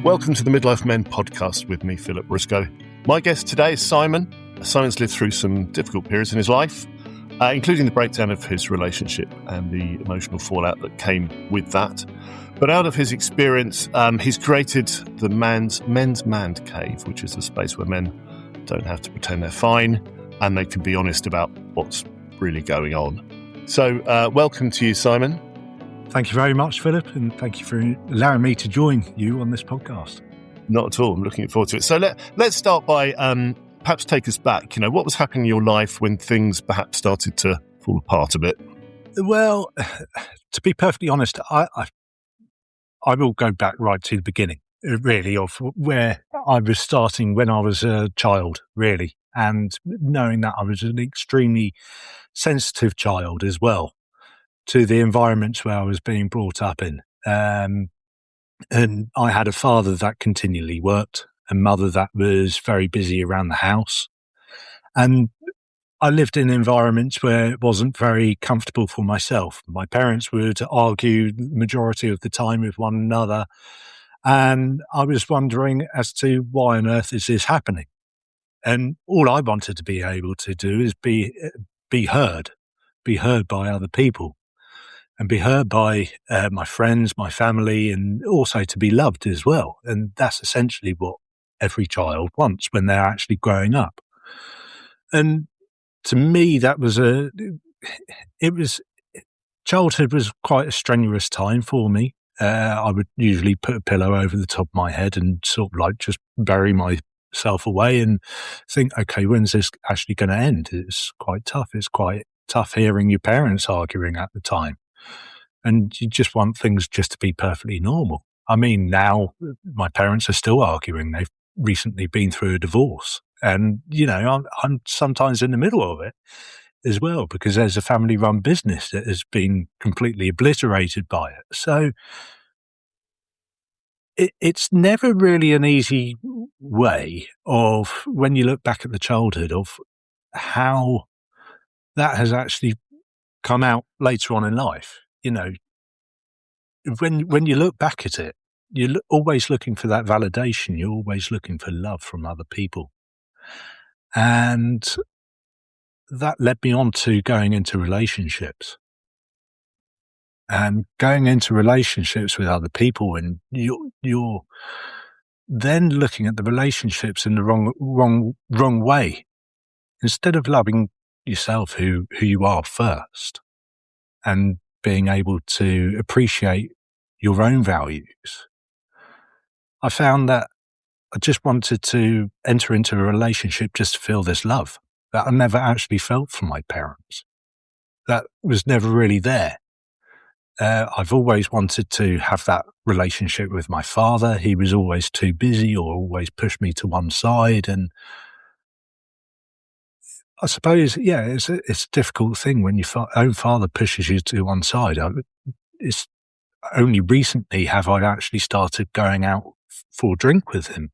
Welcome to the Midlife Men podcast with me, Philip Briscoe. My guest today is Simon. Simon's lived through some difficult periods in his life, including the breakdown of his relationship and the emotional fallout that came with that. But out of his experience, he's created the men's man cave, which is a space where men don't have to pretend they're fine and they can be honest about what's really going on. So welcome to you, Simon. Thank you very much, Philip, and thank you for allowing me to join you on this podcast. Not at all. I'm looking forward to it. So let's start by perhaps take us back. You know, what was happening in your life when things perhaps started to fall apart a bit? Well, to be perfectly honest, I will go back right to the beginning, really, of where I was starting when I was a child, really, and knowing that I was an extremely sensitive child as well to the environments where I was being brought up in. And I had a father that continually worked, a mother that was very busy around the house. And I lived in environments where it wasn't very comfortable for myself. My parents would argue the majority of the time with one another. And I was wondering as to why on earth is this happening? And all I wanted to be able to do is be heard by other people. And be heard by my friends, my family, and also to be loved as well. And that's essentially what every child wants when they're actually growing up. And to me, childhood was quite a strenuous time for me. I would usually put a pillow over the top of my head and sort of like just bury myself away and think, okay, when's this actually going to end? It's quite tough. It's quite tough hearing your parents arguing at the time. And you just want things just to be perfectly normal. I mean, now my parents are still arguing. They've recently been through a divorce. And, you know, I'm sometimes in the middle of it as well, because there's a family-run business that has been completely obliterated by it. So it's never really an easy way of, when you look back at the childhood, of how that has actually come out later on in life. You know, when you look back at it, you're always looking for that validation. You're always looking for love from other people. And that led me on to going into relationships. And going into relationships with other people, and you're then looking at the relationships in the wrong way. Instead of loving yourself, who you are first, and being able to appreciate your own values, I found that I just wanted to enter into a relationship just to feel this love that I never actually felt from my parents. That was never really there. I've always wanted to have that relationship with my father. He was always too busy or always pushed me to one side. And I suppose, yeah, it's a difficult thing when your own father pushes you to one side. It's only recently have I actually started going out for a drink with him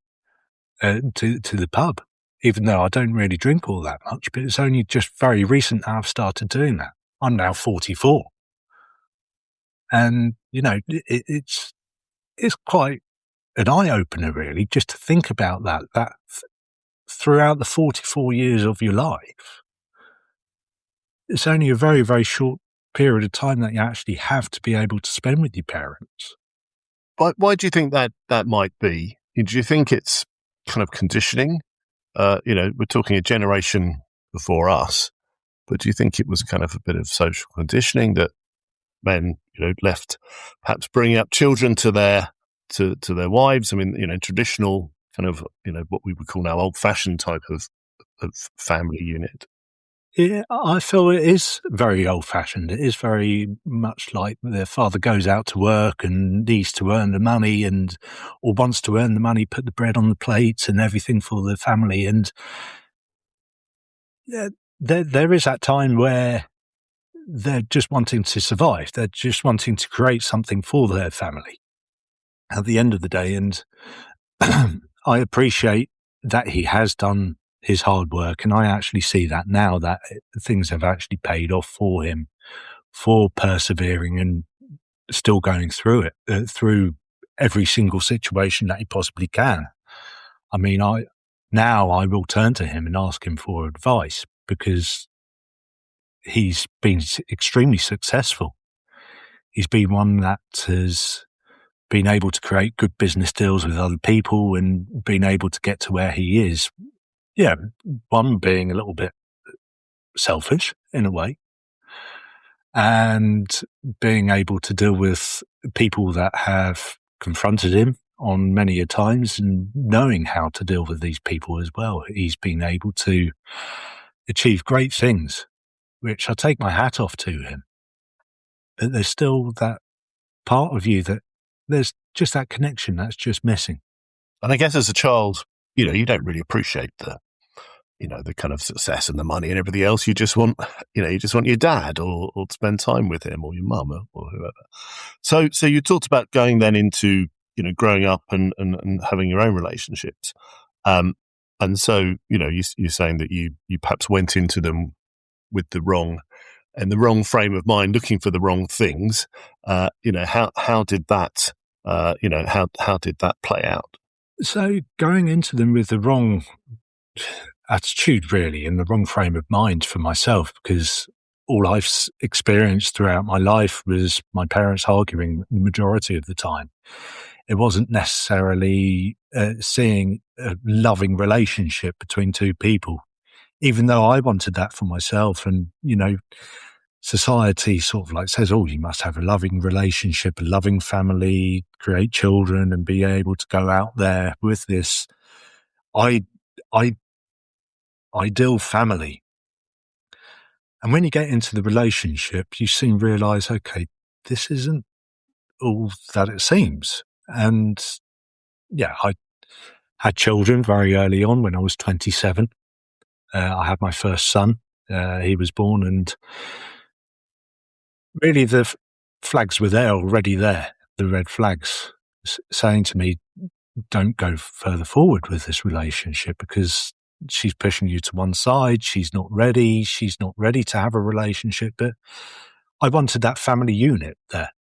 to the pub, even though I don't really drink all that much. But it's only just very recent I've started doing that. I'm now 44. And, you know, it's quite an eye-opener, really, just to think about that throughout the 44 years of your life, it's only a very, very short period of time that you actually have to be able to spend with your parents. Why do you think that might be? Do you think it's kind of conditioning? You know, we're talking a generation before us, but do you think it was kind of a bit of social conditioning that men, you know, left perhaps bringing up children to their wives? I mean, you know, traditional kind of, you know, what we would call now old-fashioned type of family unit. Yeah, I feel it is very old-fashioned. It is very much like the father goes out to work and needs to earn the money or wants to earn the money, put the bread on the plates and everything for the family. And there is that time where they're just wanting to survive. They're just wanting to create something for their family at the end of the day. And I appreciate that he has done his hard work, and I actually see that now, that things have actually paid off for him, for persevering and still going through it, through every single situation that he possibly can. I mean, I will turn to him and ask him for advice because he's been extremely successful. He's been one that has been able to create good business deals with other people and been able to get to where he is. Yeah, one being a little bit selfish in a way, and being able to deal with people that have confronted him on many a times and knowing how to deal with these people as well. He's been able to achieve great things, which I take my hat off to him. But there's still that part of you that there's just that connection that's just missing. And I guess as a child, you don't really appreciate the kind of success and the money and everything else. You just want your dad or to spend time with him or your mum or whoever. So you talked about going then into, growing up and having your own relationships. And so, you're saying that you perhaps went into them with the wrong frame of mind, looking for the wrong things. How did that, how did that play out? So going into them with the wrong attitude, really, and the wrong frame of mind for myself, because all I've experienced throughout my life was my parents arguing the majority of the time. It wasn't necessarily seeing a loving relationship between two people, even though I wanted that for myself. And, society sort of like says, oh, you must have a loving relationship, a loving family, create children and be able to go out there with this ideal family. And when you get into the relationship, you soon realize, okay, this isn't all that it seems. And yeah, I had children very early on when I was 27. I had my first son. He was born, and really the flags were already there, the red flags saying to me, don't go further forward with this relationship because she's pushing you to one side. She's not ready. She's not ready to have a relationship. But I wanted that family unit there.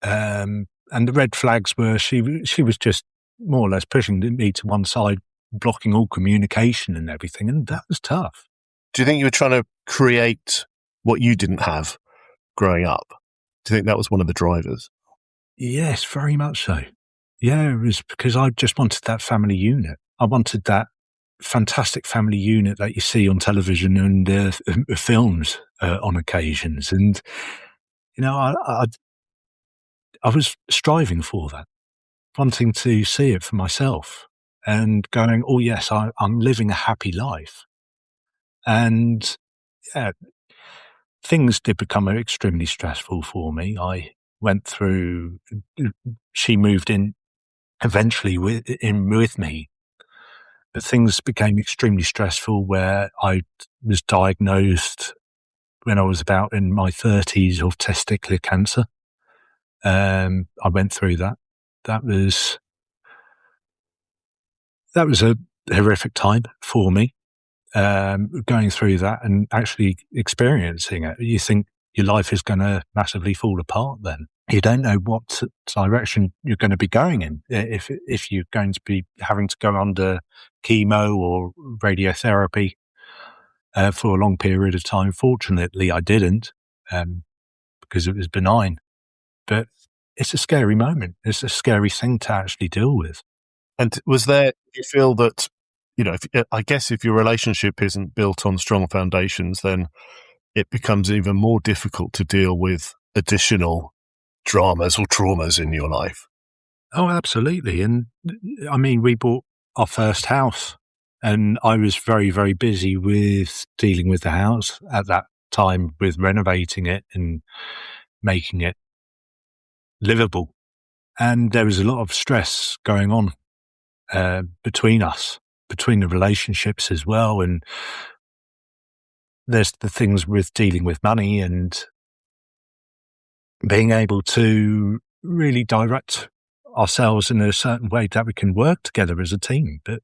And the red flags were she was just more or less pushing me to one side, blocking all communication and everything. And that was tough. Do you think you were trying to create what you didn't have growing up? Do you think that was one of the drivers? Yes, very much so. Yeah, it was because I just wanted that family unit. I wanted that fantastic family unit that you see on television and films on occasions. And, I was striving for that, wanting to see it for myself and going, oh, yes, I'm living a happy life. And, yeah, things did become extremely stressful for me. I went through, she moved in eventually with me, but things became extremely stressful where I was diagnosed when I was about in my 30s of testicular cancer. I went through that. That was a horrific time for me, going through that and actually experiencing it. You think your life is going to massively fall apart then. You don't know what direction you're going to be going in if you're going to be having to go under chemo or radiotherapy for a long period of time. Fortunately, I didn't because it was benign. But it's a scary moment. It's a scary thing to actually deal with. And was there, do you feel that, if your relationship isn't built on strong foundations, then it becomes even more difficult to deal with additional dramas or traumas in your life? Oh, absolutely. And I mean, we bought our first house and I was very, very busy with dealing with the house at that time, with renovating it and making it livable. And there was a lot of stress going on between us, between the relationships as well. And there's the things with dealing with money and being able to really direct ourselves in a certain way that we can work together as a team. But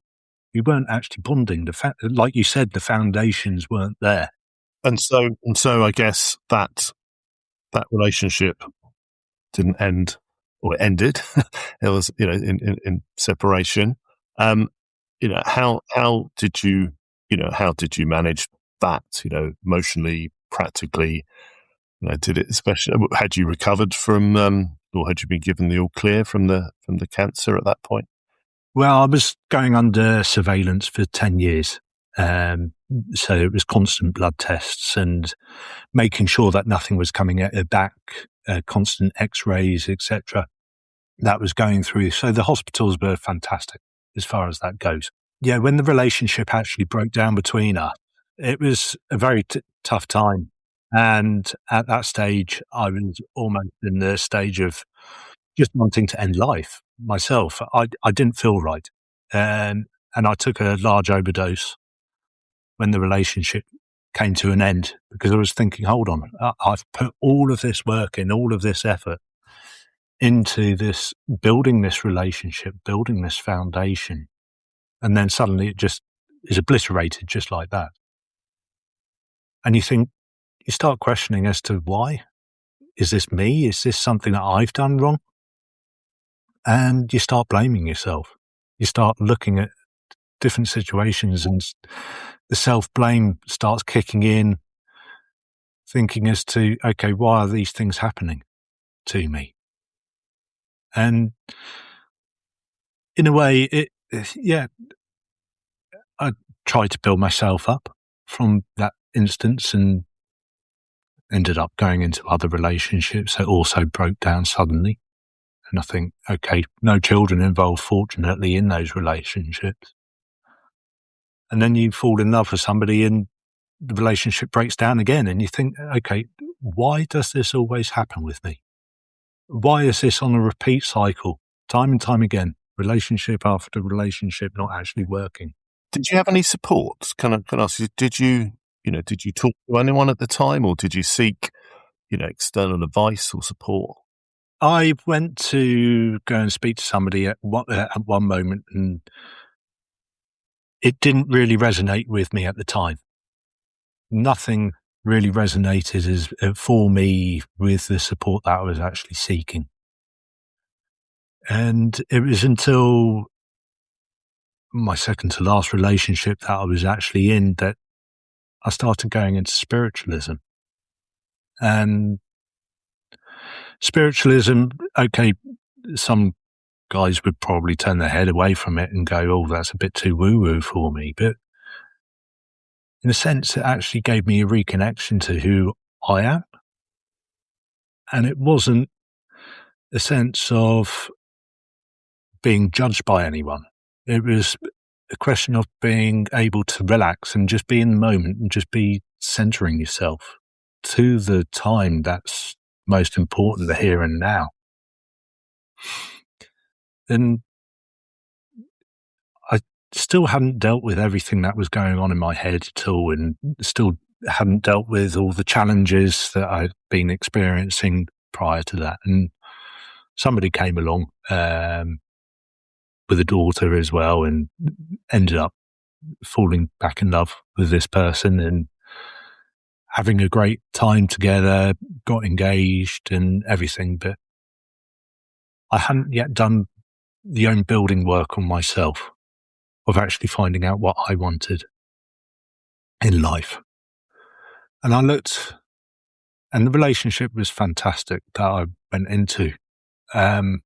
we weren't actually bonding. Like you said, the foundations weren't there. And so I guess that relationship didn't end or it ended. It was, in separation. How did you, how did you manage that, emotionally, practically? Did it, especially, had you recovered from, or had you been given the all clear from the cancer at that point? Well, I was going under surveillance for 10 years. So it was constant blood tests and making sure that nothing was coming at her back, constant x-rays, etc. That was going through. So the hospitals were fantastic as far as that goes. Yeah, when the relationship actually broke down between us, it was a very tough time. And at that stage, I was almost in the stage of just wanting to end life myself. I didn't feel right. And I took a large overdose when the relationship came to an end, because I was thinking, hold on, I've put all of this work in, all of this effort into this, building this relationship, building this foundation. And then suddenly it just is obliterated just like that. And you start questioning as to why. Is this me? Is this something that I've done wrong? And you start blaming yourself. You start looking at different situations and the self-blame starts kicking in, thinking as to, okay, why are these things happening to me? And in a way, I tried to build myself up from that instance and ended up going into other relationships that also broke down suddenly. And I think, okay, no children involved, fortunately, in those relationships. And then you fall in love with somebody and the relationship breaks down again. And you think, okay, why does this always happen with me? Why is this on a repeat cycle, time and time again, relationship after relationship not actually working? Did you have any support? Can I ask you, did you talk to anyone at the time, or did you seek, external advice or support? I went to go and speak to somebody at one moment, and it didn't really resonate with me at the time. Nothing really resonated for me with the support that I was actually seeking. And it was until my second to last relationship that I was actually in that I started going into spiritualism. And spiritualism, okay, some guys would probably turn their head away from it and go, oh, that's a bit too woo-woo for me. But in a sense, it actually gave me a reconnection to who I am. And it wasn't a sense of being judged by anyone. It was a question of being able to relax and just be in the moment and just be centering yourself to the time that's most important, the here and now. And I still hadn't dealt with everything that was going on in my head at all, and still hadn't dealt with all the challenges that I'd been experiencing prior to that. And somebody came along with a daughter as well, and ended up falling back in love with this person and having a great time together, got engaged and everything. But I hadn't yet done the own building work on myself of actually finding out what I wanted in life. And I looked, and the relationship was fantastic that I went into. And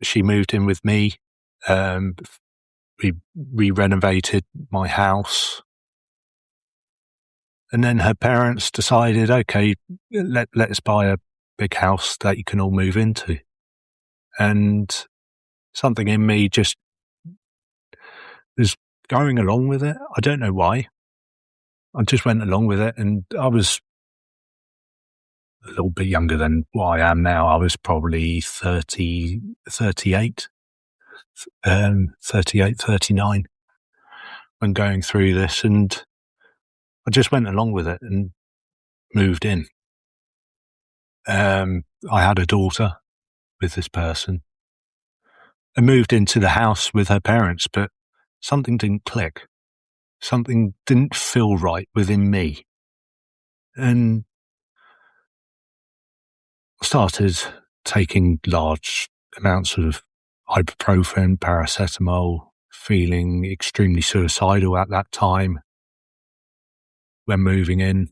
she moved in with me. We renovated my house. And then her parents decided, okay, let's buy a big house that you can all move into. And something in me just was going along with it. I don't know why. I just went along with it, and I was a little bit younger than what I am now. I was probably 38, 39 when going through this, and I just went along with it and moved in. I had a daughter with this person. I moved into the house with her parents, but something didn't click. Something didn't feel right within me. And started taking large amounts of ibuprofen, paracetamol, feeling extremely suicidal at that time. When moved in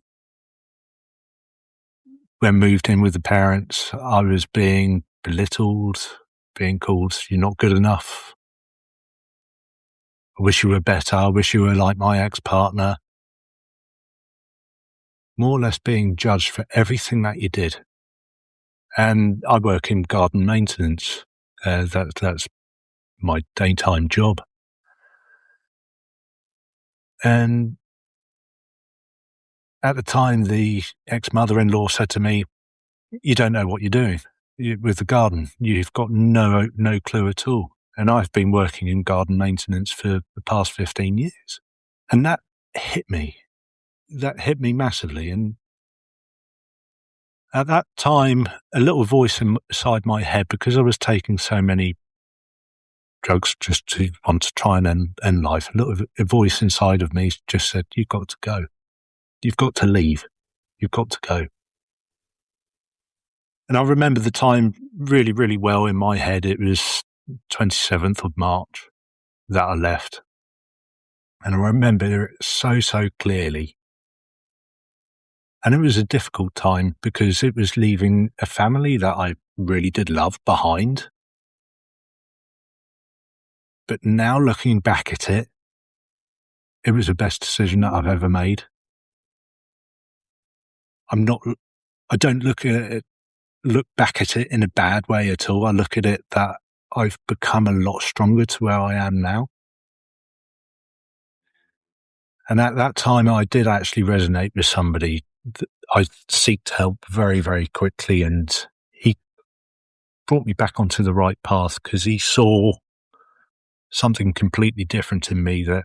with the parents, I was being belittled, being called, "You're not good enough. I wish you were better. I wish you were like my ex-partner." More or less being judged for everything that you did. And I work in garden maintenance. That's my daytime job. And at the time, the ex-mother-in-law said to me, "You don't know what you're doing with the garden. You've got no clue at all." And I've been working in garden maintenance for the past 15 years. And that hit me. That hit me massively. And at that time, a little voice inside my head, because I was taking so many drugs just to want to try and end life, a voice inside of me just said, "You've got to go. You've got to leave. You've got to go." And I remember the time really, really well in my head. It was 27th of March that I left. And I remember it so clearly. And it was a difficult time because it was leaving a family that I really did love behind. But now looking back at it, it was the best decision that I've ever made. I don't look back at it in a bad way at all. I look at it that I've become a lot stronger to where I am now. And at that time, I did actually resonate with somebody. I sought help very, very quickly, and he brought me back onto the right path because he saw something completely different in me that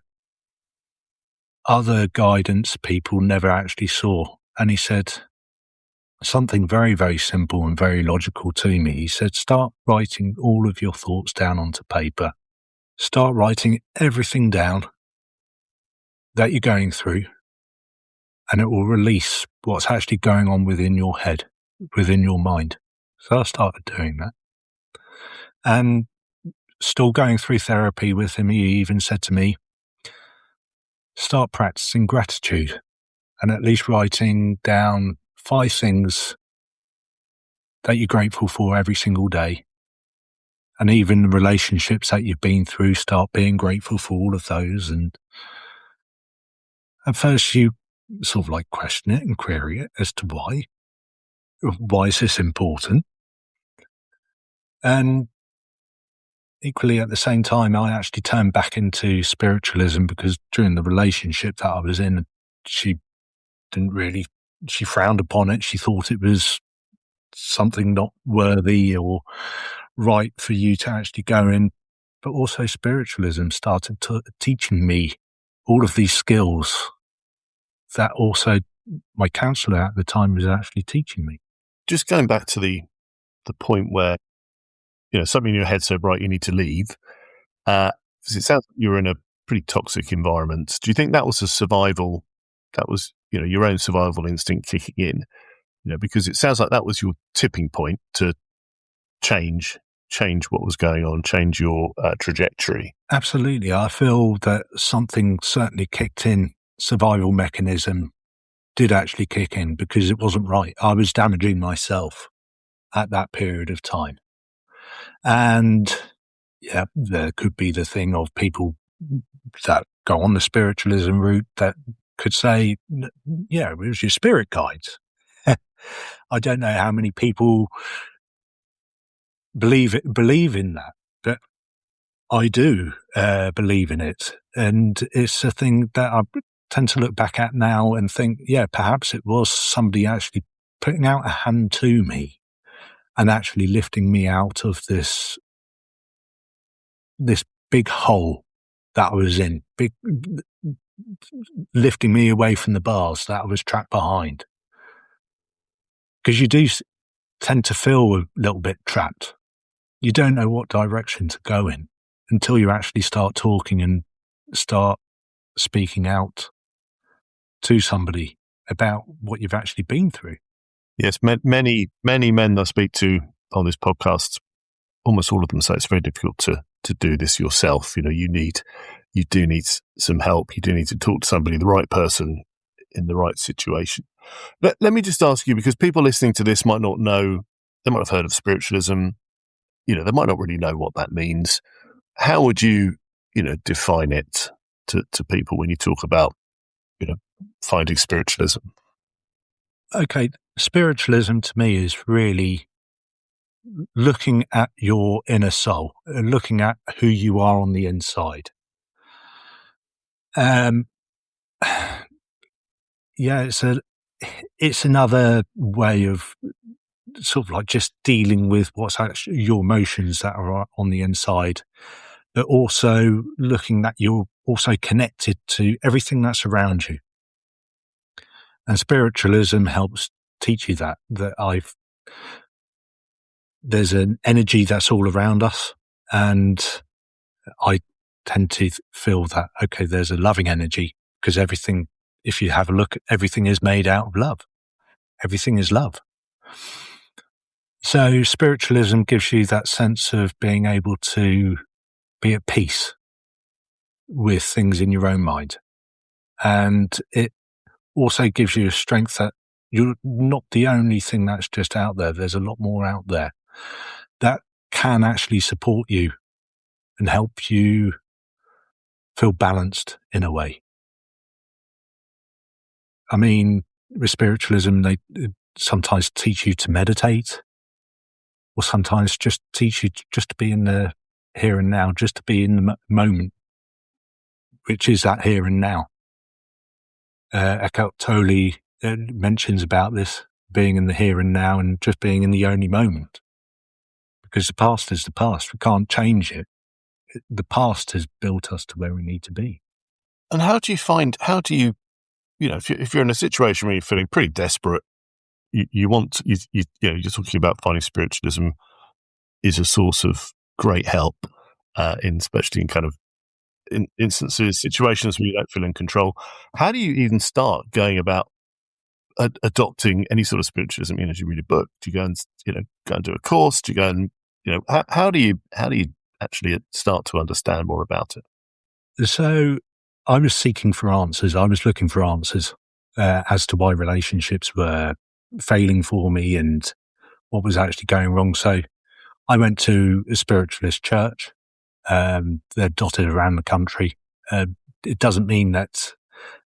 other guidance people never actually saw. And he said something very, very simple and very logical to me. He said, "Start writing all of your thoughts down onto paper. Start writing everything down that you're going through, and it will release what's actually going on within your head, within your mind." So I started doing that. And still going through therapy with him, he even said to me, "Start practicing gratitude and at least writing down 5 things that you're grateful for every single day. And even the relationships that you've been through, start being grateful for all of those." And at first you sort of like question it and query it as to why. Why is this important? And equally at the same time, I actually turned back into spiritualism because during the relationship that I was in, she frowned upon it. She thought it was something not worthy or right for you to actually go in. But also spiritualism started teaching me all of these skills that also my counsellor at the time was actually teaching me. Just going back to the point where, something in your head said, right, you need to leave. Because it sounds like you're in a pretty toxic environment. Do you think that was your own survival instinct kicking in? Because it sounds like that was your tipping point to change what was going on, change your trajectory. Absolutely. I feel that something certainly kicked in. Survival mechanism did actually kick in because it wasn't right. I was damaging myself at that period of time. And yeah, there could be the thing of people that go on the spiritualism route that could say, yeah, it was your spirit guides. I don't know how many people believe in that, but I do believe in it. And it's a thing that I tend to look back at now and think, yeah, perhaps it was somebody actually putting out a hand to me and actually lifting me out of this big hole that I was in, lifting me away from the bars that I was trapped behind. Because you do tend to feel a little bit trapped. You don't know what direction to go in until you actually start talking and start speaking out to somebody about what you've actually been through. Yes, many men I speak to on this podcast, almost all of them say it's very difficult to do this yourself. You know, you do need some help. You do need to talk to somebody, the right person in the right situation. Let me just ask you, because people listening to this might not know, they might have heard of spiritualism. You know, they might not really know what that means. How would you, define it to people when you talk about, finding spiritualism? Okay, spiritualism to me is really looking at your inner soul, looking at who you are on the inside. Yeah, it's another way of sort of like just dealing with what's actually your emotions that are on the inside, but also looking that you're also connected to everything that's around you. And spiritualism helps teach you that there's an energy that's all around us. And I tend to feel that, okay, there's a loving energy, because everything, if you have a look, everything is made out of love. Everything is love. So spiritualism gives you that sense of being able to be at peace with things in your own mind. And it also gives you a strength that you're not the only thing that's just out there. There's a lot more out there that can actually support you and help you feel balanced in a way. I mean, with spiritualism, they sometimes teach you to meditate, or sometimes just teach you just to be in the here and now, just to be in the moment, which is that here and now. Eckhart Tolle mentions about this, being in the here and now and just being in the only moment. Because the past is the past. We can't change it. The past has built us to where we need to be. And how do you, if you're in a situation where you're feeling pretty desperate, you're talking about finding spiritualism is a source of great help, especially in kind of in instances, situations where you don't feel in control. How do you even start going about adopting any sort of spiritualism? Do you read a book? Do you go and do a course? Do you go and how do you actually start to understand more about it? So I was seeking for answers. I was looking for answers as to why relationships were failing for me and what was actually going wrong. So I went to a spiritualist church. They're dotted around the country. It doesn't mean that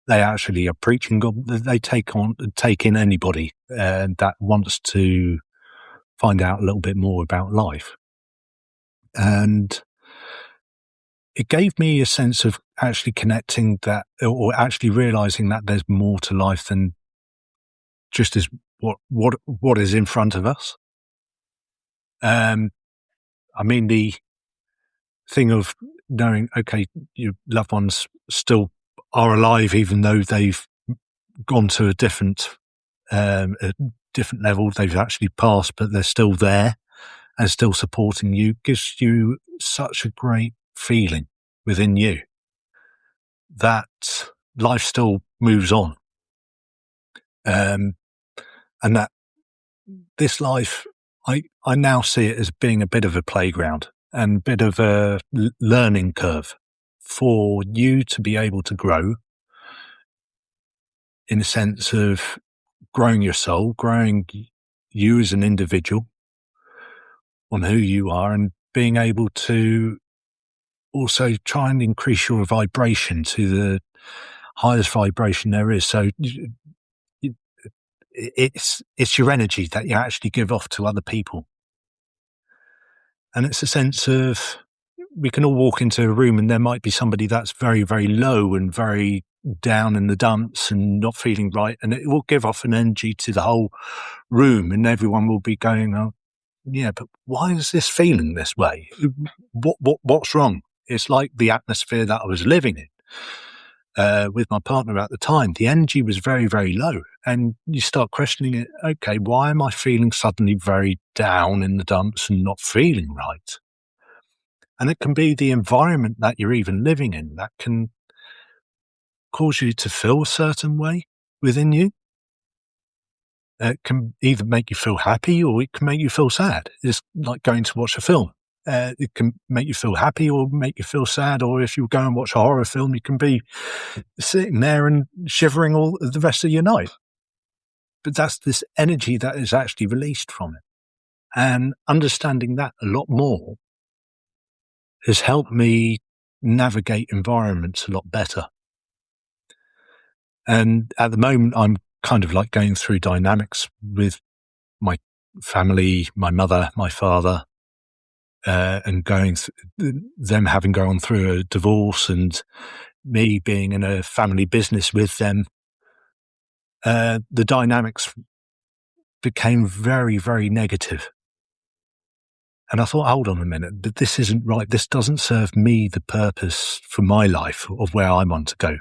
they actually are preaching God. They take in anybody that wants to find out a little bit more about life. And it gave me a sense of actually connecting that, or actually realizing that there's more to life than just as what is in front of us. I mean, the thing of knowing, okay, your loved ones still are alive, even though they've gone to a different level. They've actually passed, but they're still there and still supporting you, gives you such a great feeling within you that life still moves on. And that this life, I now see it as being a bit of a playground and a bit of a learning curve for you to be able to grow, in a sense of growing your soul, growing you as an individual on who you are, and being able to also try and increase your vibration to the highest vibration there is. So it's your energy that you actually give off to other people. And it's a sense of, we can all walk into a room and there might be somebody that's very, very low and very down in the dumps and not feeling right. And it will give off an energy to the whole room, and everyone will be going, oh, yeah, but why is this feeling this way? What's wrong? It's like the atmosphere that I was living in with my partner at the time. The energy was very, very low. And you start questioning it. Okay, why am I feeling suddenly very down in the dumps and not feeling right? And it can be the environment that you're even living in that can cause you to feel a certain way within you. It can either make you feel happy or it can make you feel sad. It's like going to watch a film. It can make you feel happy or make you feel sad. Or if you go and watch a horror film, you can be sitting there and shivering all the rest of your night. But that's this energy that is actually released from it. And understanding that a lot more has helped me navigate environments a lot better. And at the moment, I'm kind of like going through dynamics with my family, my mother, my father, and them having gone through a divorce and me being in a family business with them. The dynamics became very, very negative. And I thought, hold on a minute, but this isn't right. This doesn't serve me the purpose for my life of where I want to go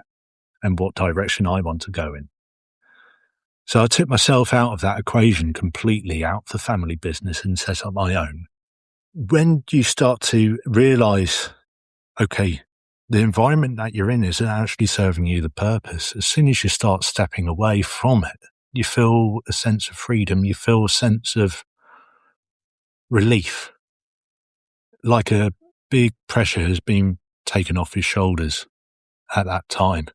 and what direction I want to go in. So I took myself out of that equation completely, out of the family business, and set up my own. When do you start to realize, okay, the environment that you're in isn't actually serving you the purpose? As soon as you start stepping away from it, you feel a sense of freedom. You feel a sense of relief, like a big pressure has been taken off your shoulders at that time.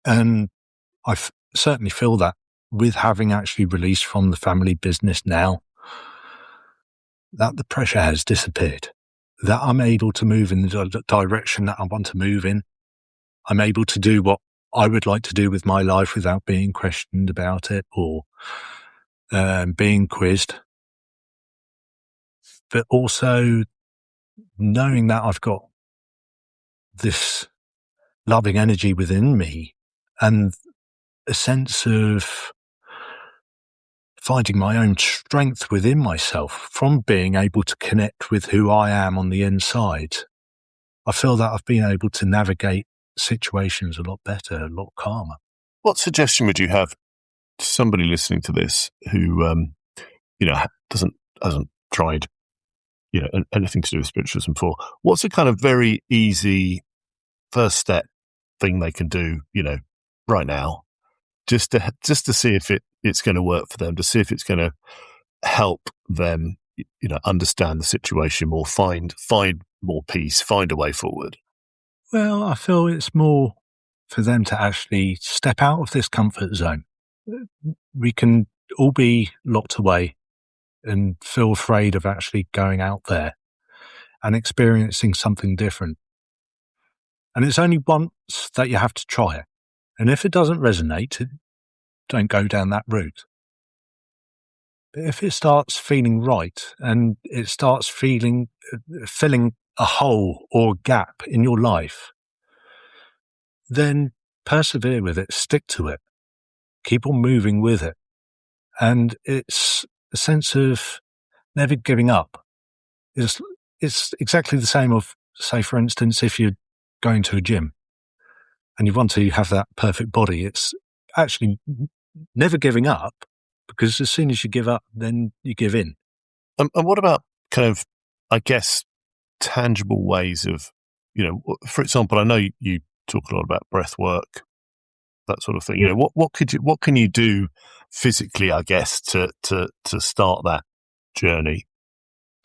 And I certainly feel that with having actually released from the family business now, that the pressure has disappeared, that I'm able to move in the direction that I want to move in. I'm able to do what I would like to do with my life without being questioned about it or being quizzed. But also knowing that I've got this loving energy within me and a sense of finding my own strength within myself from being able to connect with who I am on the inside. I feel that I've been able to navigate situations a lot better, a lot calmer. What suggestion would you have to somebody listening to this who, hasn't tried, anything to do with spiritualism before? What's a kind of very easy first step thing they can do, right now, just to see if it's going to work for them, to see if it's going to help them, understand the situation more, find more peace, find a way forward? Well, I feel it's more for them to actually step out of this comfort zone. We can all be locked away and feel afraid of actually going out there and experiencing something different. And it's only once that you have to try it. And if it doesn't resonate, don't go down that route. But if it starts feeling right and it starts filling a hole or a gap in your life, then persevere with it, stick to it, keep on moving with it. And it's a sense of never giving up. It's exactly the same of, say, for instance, if you're going to a gym and you want to have that perfect body, it's actually never giving up, because as soon as you give up, then you give in. And what about kind of, I guess, tangible ways of, for example, I know you talk a lot about breath work, that sort of thing. Yeah. What can you do physically, I guess, to start that journey?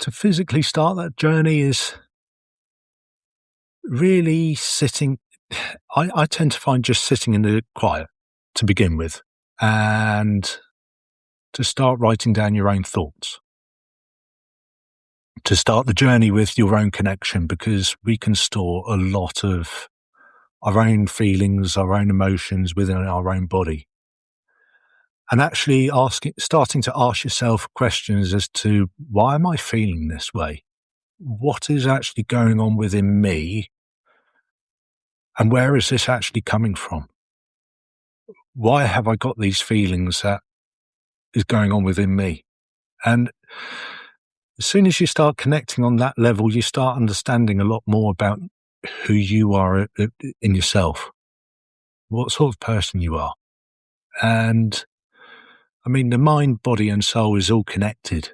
To physically start that journey is really sitting. I tend to find just sitting in the quiet to begin with, and to start writing down your own thoughts, to start the journey with your own connection, because we can store a lot of our own feelings, our own emotions within our own body. And actually starting to ask yourself questions as to, why am I feeling this way? What is actually going on within me? And where is this actually coming from? Why have I got these feelings that is going on within me? And as soon as you start connecting on that level, you start understanding a lot more about who you are in yourself, what sort of person you are. And I mean, the mind, body and soul is all connected.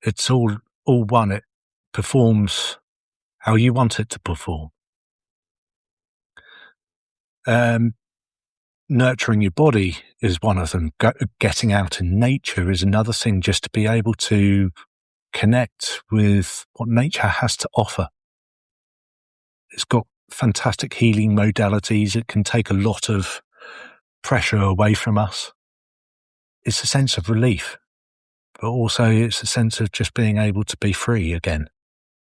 It's all one. It performs how you want it to perform. nurturing your body is one of them. Getting out in nature is another thing, just to be able to connect with what nature has to offer. It's got fantastic healing modalities. It can take a lot of pressure away from us. It's a sense of relief, but also it's a sense of just being able to be free again,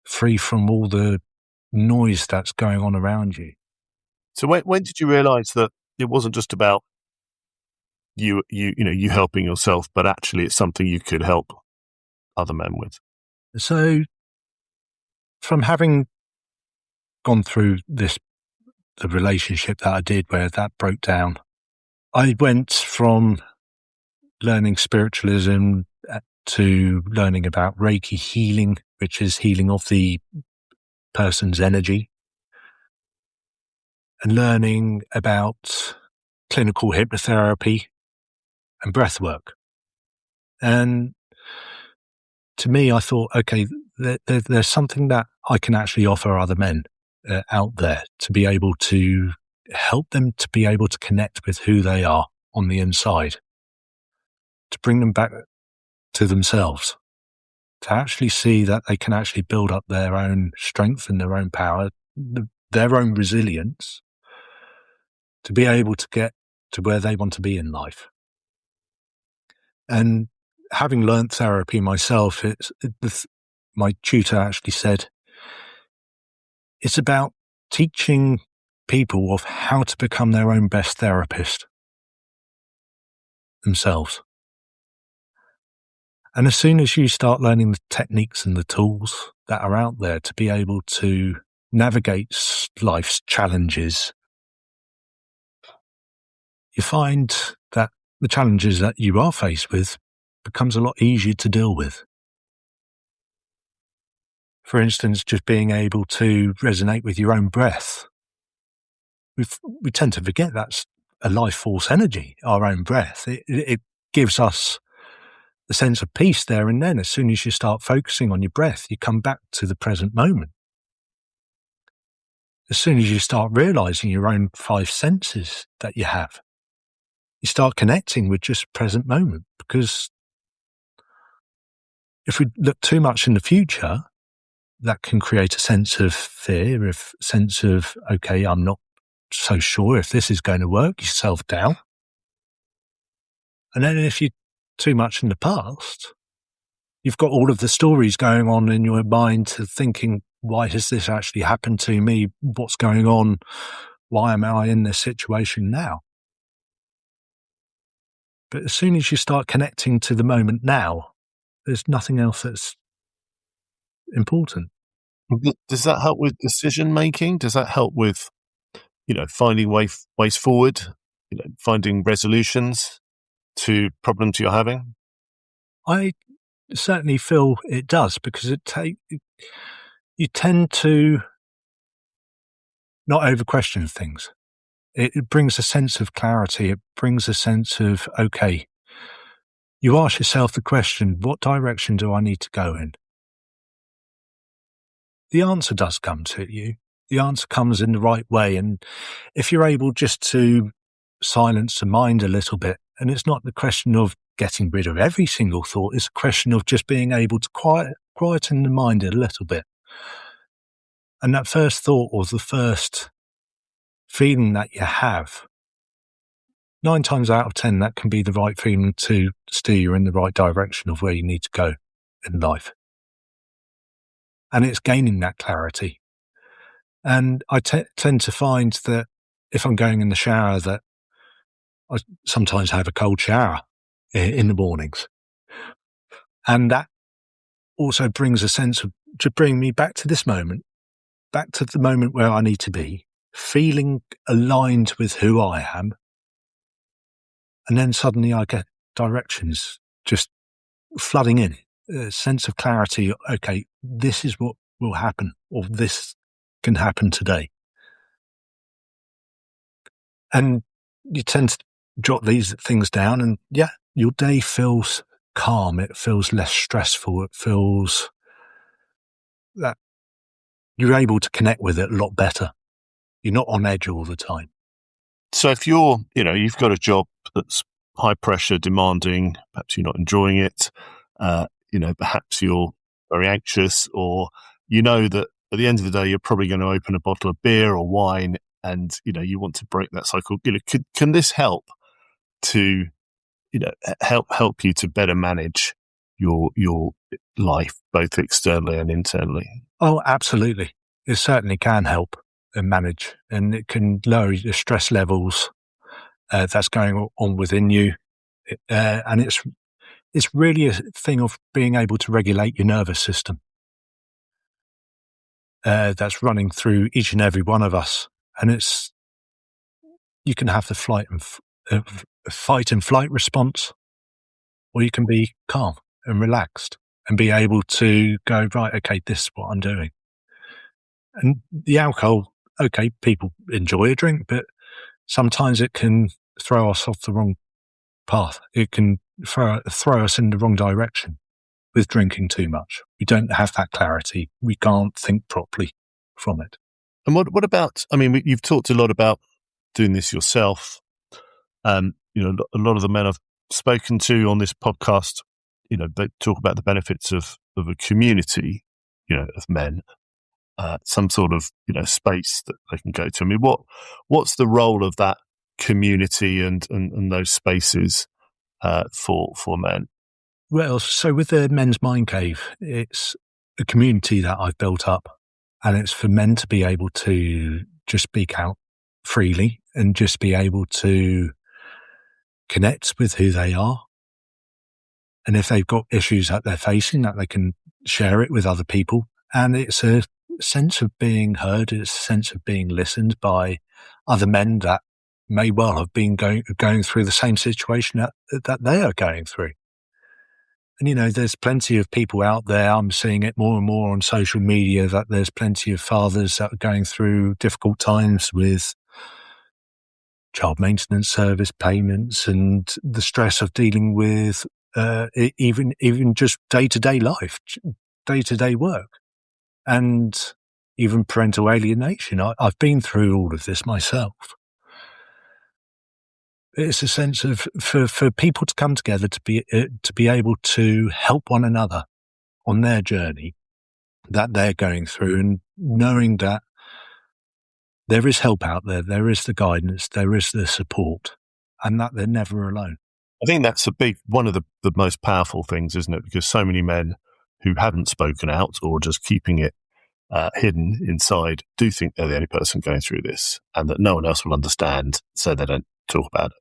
free from all the noise that's going on around you. So when did you realise that it wasn't just about you helping yourself, but actually it's something you could help other men with? So from having gone through the relationship that I did where that broke down, I went from learning spiritualism to learning about Reiki healing, which is healing of the person's energy, and learning about clinical hypnotherapy and breath work. And to me, I thought, okay, there's something that I can actually offer other men out there to be able to help them to be able to connect with who they are on the inside, to bring them back to themselves, to actually see that they can actually build up their own strength and their own power, their own resilience, to be able to get to where they want to be in life. And having learnt therapy myself, my tutor actually said, it's about teaching people of how to become their own best therapist themselves. And as soon as you start learning the techniques and the tools that are out there to be able to navigate life's challenges, you find that the challenges that you are faced with becomes a lot easier to deal with. For instance, just being able to resonate with your own breath. We tend to forget that's a life force energy, our own breath. It gives us the sense of peace there and then. As soon as you start focusing on your breath, you come back to the present moment. As soon as you start realizing your own 5 senses that you have, you start connecting with just present moment. Because if we look too much in the future, that can create a sense of fear, a sense of, okay, I'm not so sure if this is going to work, you self-doubt. And then if you're too much in the past, you've got all of the stories going on in your mind to thinking, why has this actually happened to me? What's going on? Why am I in this situation now? But as soon as you start connecting to the moment now, there's nothing else that's important. Does that help with decision making? Does that help with, finding ways forward, finding resolutions to problems you're having? I certainly feel it does, because you tend to not over question things. It brings a sense of clarity. It brings a sense of, okay, you ask yourself the question, what direction do I need to go in? The answer does come to you. The answer comes in the right way. And if you're able just to silence the mind a little bit, and it's not the question of getting rid of every single thought, it's a question of just being able to quieten the mind a little bit. And that first thought, or the first feeling that you have, 9 times out of 10, that can be the right feeling to steer you in the right direction of where you need to go in life. And it's gaining that clarity. And I tend to find that if I'm going in the shower, that I sometimes have a cold shower in the mornings. And that also brings a sense of, to bring me back to this moment, back to the moment where I need to be, feeling aligned with who I am. And then suddenly I get directions just flooding in, a sense of clarity. Okay, this is what will happen, or this can happen today. And you tend to jot these things down, and your day feels calm. It feels less stressful. It feels that you're able to connect with it a lot better. You're not on edge all the time. So if you've got a job that's high pressure, demanding, perhaps you're not enjoying it, perhaps you're very anxious, or you know that at the end of the day, you're probably going to open a bottle of beer or wine, and you want to break that cycle. Can this help to help you to better manage your life, both externally and internally? Oh, absolutely. It certainly can help and manage, and it can lower your stress levels that's going on within you. And it's really a thing of being able to regulate your nervous system that's running through each and every one of us. And you can have the fight and flight response, or you can be calm and relaxed and be able to go, right, okay, this is what I'm doing. And the alcohol, okay, people enjoy a drink, but sometimes it can throw us off the wrong path. It can throw us in the wrong direction with drinking too much. We don't have that clarity. We can't think properly from it. And what about, you've talked a lot about doing this yourself. A lot of the men I've spoken to on this podcast, they talk about the benefits of a community, of men, some sort of, space that they can go to. What's the role of that community and those spaces for men? Well, so with the Men's Mind Cave, it's a community that I've built up, and it's for men to be able to just speak out freely and just be able to connect with who they are. And if they've got issues that they're facing, that they can share it with other people. And it's a sense of being heard. It's a sense of being listened by other men that may well have been going through the same situation that they are going through. And, there's plenty of people out there. I'm seeing it more and more on social media that there's plenty of fathers that are going through difficult times with child maintenance service payments and the stress of dealing with even just day-to-day life, day-to-day work, and even parental alienation. I've been through all of this myself. It's a sense of for people to come together to be able to help one another on their journey that they're going through, and knowing that there is help out there, there is the guidance, there is the support, and that they're never alone. I think that's one of the most powerful things, isn't it? Because so many men who haven't spoken out or just keeping it hidden inside do think they're the only person going through this, and that no one else will understand, so they don't talk about it.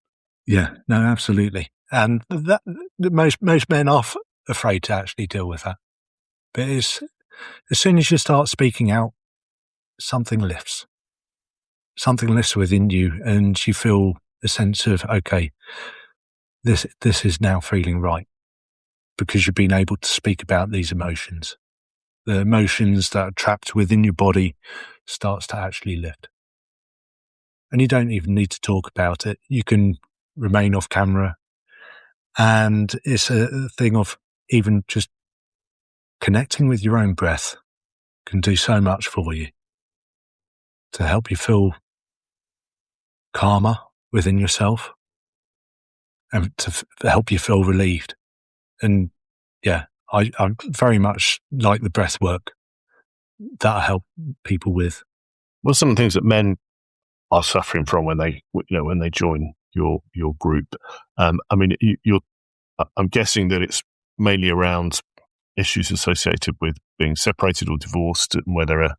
Yeah, no, absolutely. And that most men are afraid to actually deal with that. But as soon as you start speaking out, something lifts within you, and you feel a sense of, okay, this is now feeling right, because you've been able to speak about these emotions. The emotions that are trapped within your body starts to actually lift. And you don't even need to talk about it. You can remain off camera. And it's a thing of even just connecting with your own breath can do so much for you to help you feel calmer within yourself and to help you feel relieved. And yeah, I very much like the breath work that I help people with. Well, some of the things that men are suffering from when they join your group. I'm guessing that it's mainly around issues associated with being separated or divorced, and where there are,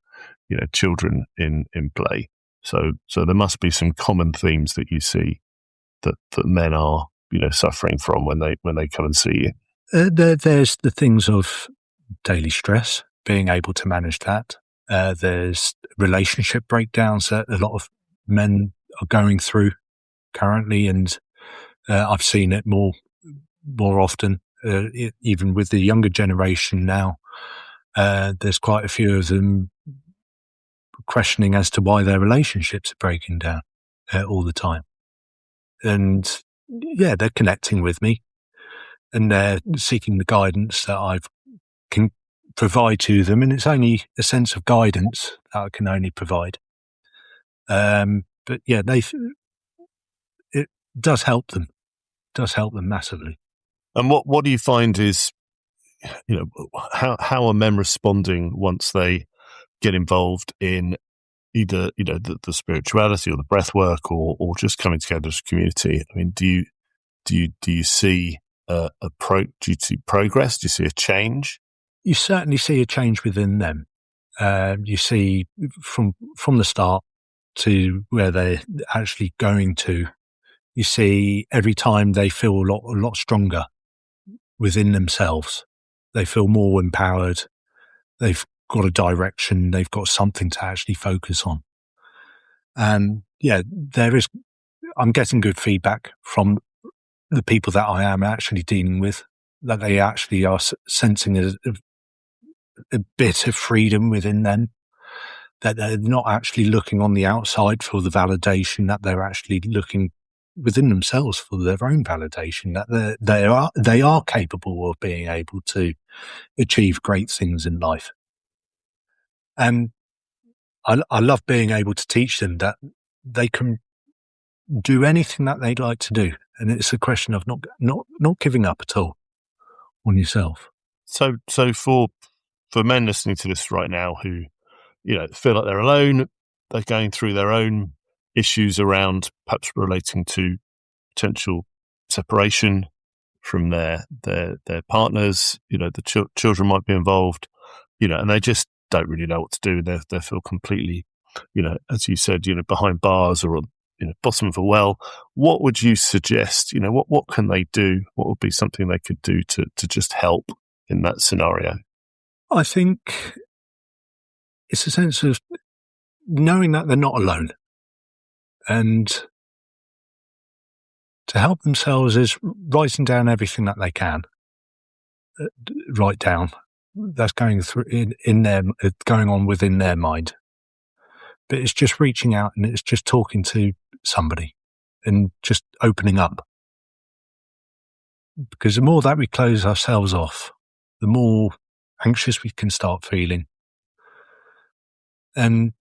children in play. So there must be some common themes that you see that men are, suffering from when they come and see you. There's the things of daily stress, being able to manage that. There's relationship breakdowns that a lot of men are going through currently, and I've seen it more often, even with the younger generation now. There's quite a few of them questioning as to why their relationships are breaking down all the time. And yeah, they're connecting with me, and they're seeking the guidance that I can provide to them. And it's only a sense of guidance that I can only provide. But yeah, does help them. Does help them massively. And what do you find is, how are men responding once they get involved in either, the spirituality or the breath work or just coming together as a community? I mean, do you see do you see progress? Do you see a change? You certainly see a change within them. You see from the start to where they're actually going to, you see every time they feel a lot stronger within themselves. They feel more empowered. They've got a direction. They've got something to actually focus on. And I'm getting good feedback from the people that I am actually dealing with, that they actually are sensing a bit of freedom within them, that they're not actually looking on the outside for the validation, that they're actually looking within themselves for their own validation, that they are capable of being able to achieve great things in life. And I love being able to teach them that they can do anything that they'd like to do, and it's a question of not giving up at all on yourself. So for men listening to this right now who feel like they're alone, they're going through their own issues around perhaps relating to potential separation from their partners, the children might be involved, and they just don't really know what to do. They feel completely, as you said, behind bars or bottom of a well. What would you suggest? What can they do? What would be something they could do to just help in that scenario? I think it's a sense of knowing that they're not alone, and to help themselves is writing down everything that they can write down that's going through going on within their mind. But it's just reaching out, and it's just talking to somebody and just opening up. Because the more that we close ourselves off, the more anxious we can start feeling. And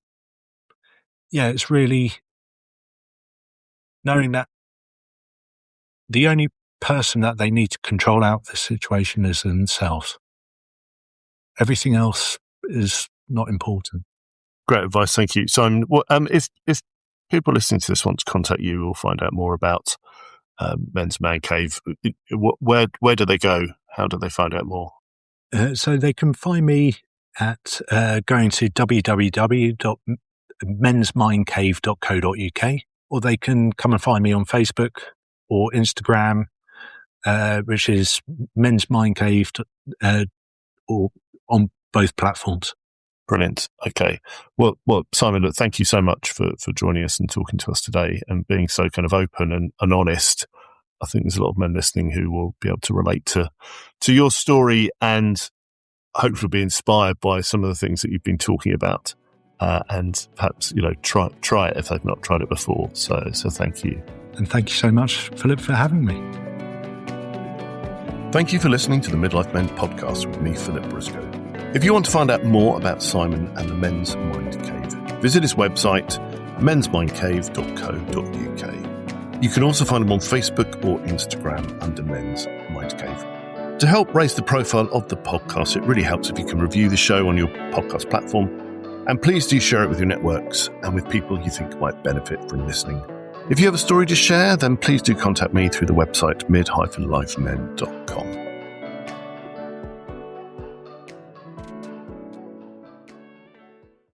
it's really knowing that the only person that they need to control out this situation is themselves. Everything else is not important. Great advice, thank you. So, if people listening to this want to contact you or find out more about Men's Man Cave, where do they go? How do they find out more? So they can find me at going to www.mensmindcave.co.uk, or they can come and find me on Facebook or Instagram, which is Men's Mind Cave, or on both platforms. Brilliant. Okay. Well, Simon, look, thank you so much for joining us and talking to us today and being so kind of open and honest. I think there's a lot of men listening who will be able to relate to your story and hopefully be inspired by some of the things that you've been talking about, and perhaps try it if they've not tried it before. So thank you. And thank you so much, Philip, for having me. Thank you for listening to the Midlife Men podcast with me, Philip Briscoe. If you want to find out more about Simon and the Men's Mind Cave, visit his website, mensmindcave.co.uk. You can also find him on Facebook or Instagram under Men's Mind Cave. To help raise the profile of the podcast, it really helps if you can review the show on your podcast platform. And please do share it with your networks and with people you think might benefit from listening. If you have a story to share, then please do contact me through the website mid-lifemen.com.